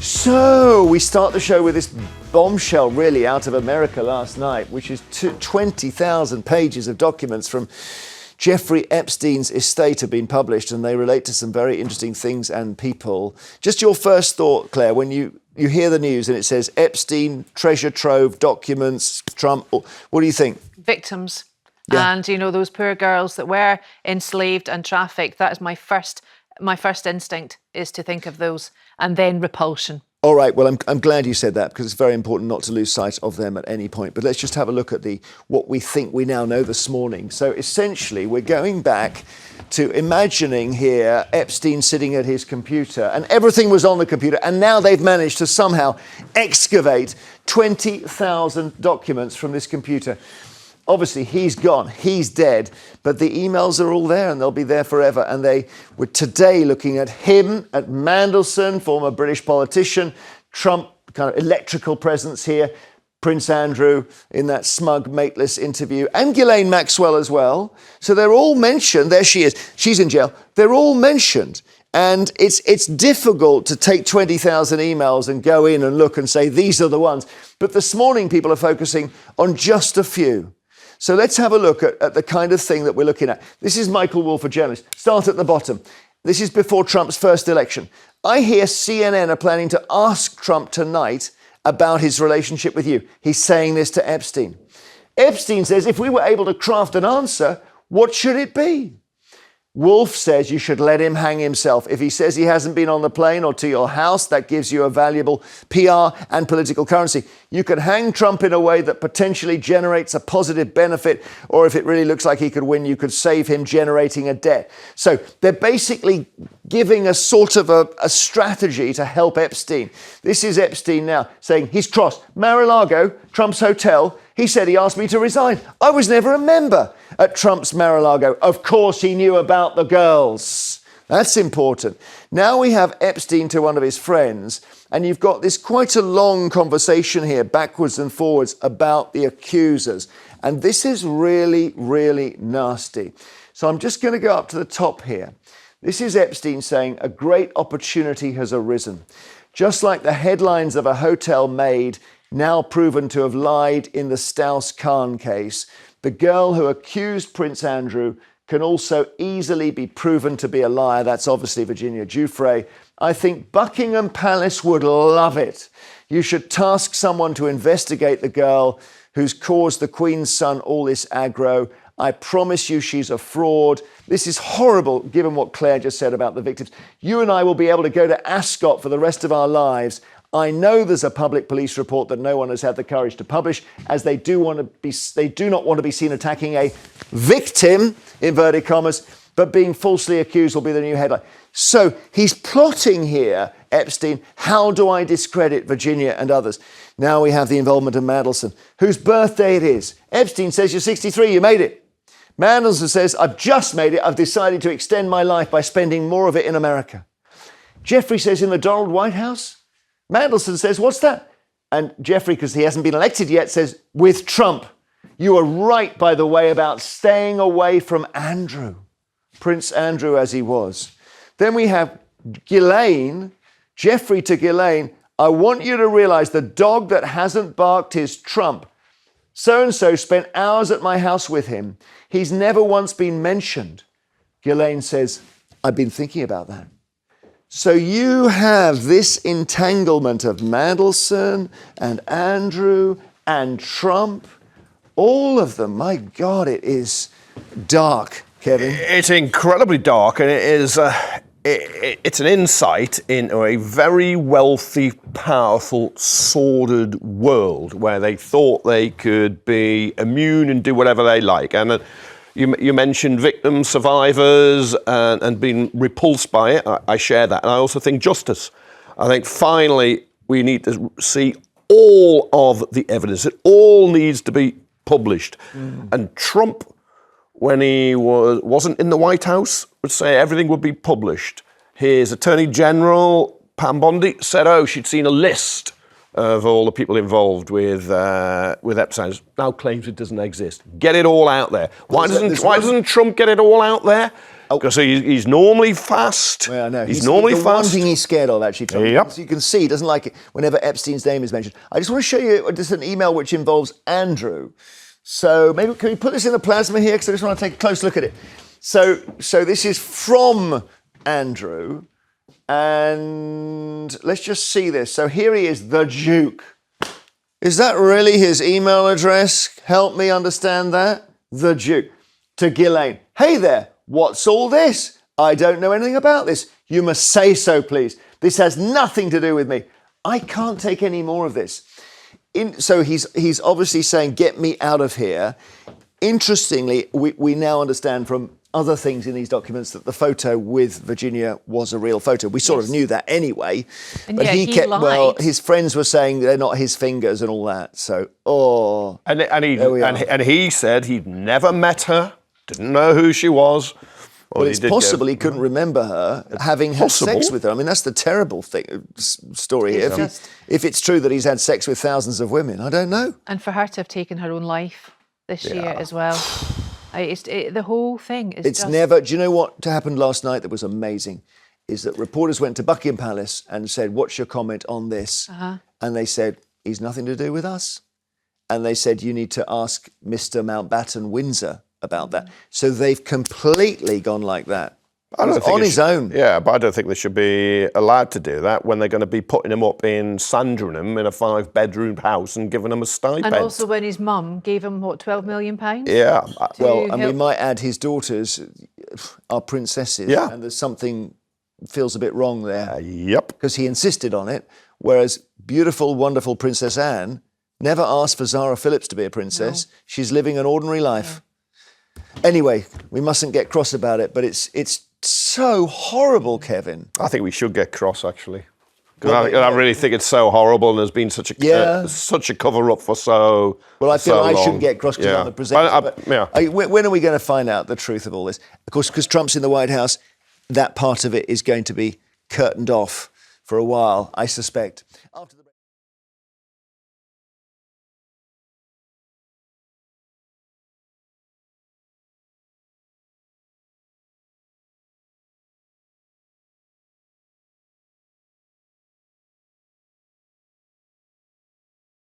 So we start the show with this bombshell really out of America last night, which is 20,000 pages of documents from Jeffrey Epstein's estate have been published, and they relate to some very interesting things and people. Just your first thought, Claire, when you hear the news and it says Epstein, treasure trove, documents, Trump, what do you think? Victims. Yeah. And, those poor girls that were enslaved and trafficked. That is my first instinct, is to think of those, and then repulsion. All right, well, I'm glad you said that, because it's very important not to lose sight of them at any point. But let's just have a look at what we think we now know this morning. So essentially, we're going back to imagining here Epstein sitting at his computer, and everything was on the computer, and now they've managed to somehow excavate 20,000 documents from this computer. Obviously, he's gone, he's dead, but the emails are all there and they'll be there forever. And they were today looking at him, at Mandelson, former British politician, Trump, kind of electrical presence here, Prince Andrew in that smug, mateless interview, and Ghislaine Maxwell as well. So they're all mentioned. There she is. She's in jail. They're all mentioned. And it's difficult to take 20,000 emails and go in and look and say, these are the ones. But this morning, people are focusing on just a few. So let's have a look at the kind of thing that we're looking at. This is Michael Wolff, a journalist. Start at the bottom. This is before Trump's first election. I hear CNN are planning to ask Trump tonight about his relationship with you. He's saying this to Epstein. Epstein says, if we were able to craft an answer, what should it be? Wolff says you should let him hang himself. If he says he hasn't been on the plane or to your house, that gives you a valuable PR and political currency. You can hang Trump in a way that potentially generates a positive benefit, or if it really looks like he could win, you could save him generating a debt. So they're basically giving a sort of a strategy to help Epstein. This is Epstein now saying he's crossed. Mar-a-Lago, Trump's hotel, he said he asked me to resign. I was never a member at Trump's Mar-a-Lago. Of course he knew about the girls. That's important. Now we have Epstein to one of his friends, and you've got this quite a long conversation here, backwards and forwards, about the accusers. And this is really, really nasty. So I'm just going to go up to the top here. This is Epstein saying a great opportunity has arisen. Just like the headlines of a hotel maid now proven to have lied in the Strauss-Kahn case, the girl who accused Prince Andrew can also easily be proven to be a liar. That's obviously Virginia Giuffre. I think Buckingham Palace would love it. You should task someone to investigate the girl who's caused the Queen's son all this aggro. I promise you she's a fraud. This is horrible, given what Claire just said about the victims. You and I will be able to go to Ascot for the rest of our lives. I know there's a public police report that no one has had the courage to publish, as they do not want to be seen attacking a victim, inverted commas, but being falsely accused will be the new headline. So he's plotting here, Epstein, how do I discredit Virginia and others? Now we have the involvement of Mandelson, whose birthday it is. Epstein says, you're 63, you made it. Mandelson says, I've just made it. I've decided to extend my life by spending more of it in America. Jeffrey says, in the Donald White House? Mandelson says, what's that? And Jeffrey, because he hasn't been elected yet, says, with Trump. You are right, by the way, about staying away from Andrew, Prince Andrew as he was. Then we have Ghislaine, Jeffrey to Ghislaine, I want you to realize the dog that hasn't barked is Trump. So-and-so spent hours at my house with him. He's never once been mentioned. Ghislaine says, I've been thinking about that. So you have this entanglement of Mandelson and Andrew and Trump, all of them. My God, it is dark, Kevin. It's incredibly dark, and it is. It's an insight into a very wealthy, powerful, sordid world where they thought they could be immune and do whatever they like. And you mentioned victims, survivors, and being repulsed by it. I share that. And I also think justice. I think finally we need to see all of the evidence. It all needs to be published. And Trump, when he wasn't in the White House, would say everything would be published. His Attorney General, Pam Bondi, said, she'd seen a list of all the people involved with Epstein now claims it doesn't exist. Get it all out there. Why doesn't Trump get it all out there? Because he's normally fast. Well, I know. He's normally the fast. one thing he's scared of, actually, Trump. Yep. So you can see he doesn't like it whenever Epstein's name is mentioned. I just want to show you just an email which involves Andrew. So maybe can we put this in the plasma here? Because I just want to take a close look at it. So this is from Andrew. And let's just see this. So here he is, the Duke. Is that really his email address? Help me understand that. The Duke. To Ghislaine. Hey there. What's all this? I don't know anything about this. You must say so, please. This has nothing to do with me. I can't take any more of this. So he's obviously saying, get me out of here. Interestingly, we now understand from other things in these documents that the photo with Virginia was a real photo. We sort of knew that anyway. And but yet he kept, lied. well, his friends were saying they're not his fingers and all that. So, And he said he'd never met her, didn't know who she was. Well, it's possible he couldn't remember her having had sex with her. I mean, that's the terrible story here. If it's true that he's had sex with thousands of women, I don't know. And for her to have taken her own life this year as well. The whole thing is It's never... Do you know what happened last night that was amazing? Is that reporters went to Buckingham Palace and said, what's your comment on this? And they said, he's nothing to do with us. And they said, you need to ask Mr. Mountbatten Windsor about that. So they've completely gone like that. On his own. Yeah, but I don't think they should be allowed to do that when they're going to be putting him up in Sandringham in a 5-bedroom house and giving him a stipend. And also when his mum gave him, what, £12 million? Yeah. Well, and we might add his daughters are princesses. Yeah. And there's something feels a bit wrong there. Yep. Because he insisted on it, whereas beautiful, wonderful Princess Anne never asked for Zara Phillips to be a princess. No. She's living an ordinary life. No. Anyway, we mustn't get cross about it, but it's so horrible, Kevin. I think we should get cross, actually. Because I really think it's so horrible, and there's been such a cover-up for so Well, I feel so I long. shouldn't get cross because I'm the presenter. When are we going to find out the truth of all this? Of course, because Trump's in the White House, that part of it is going to be curtained off for a while, I suspect. After the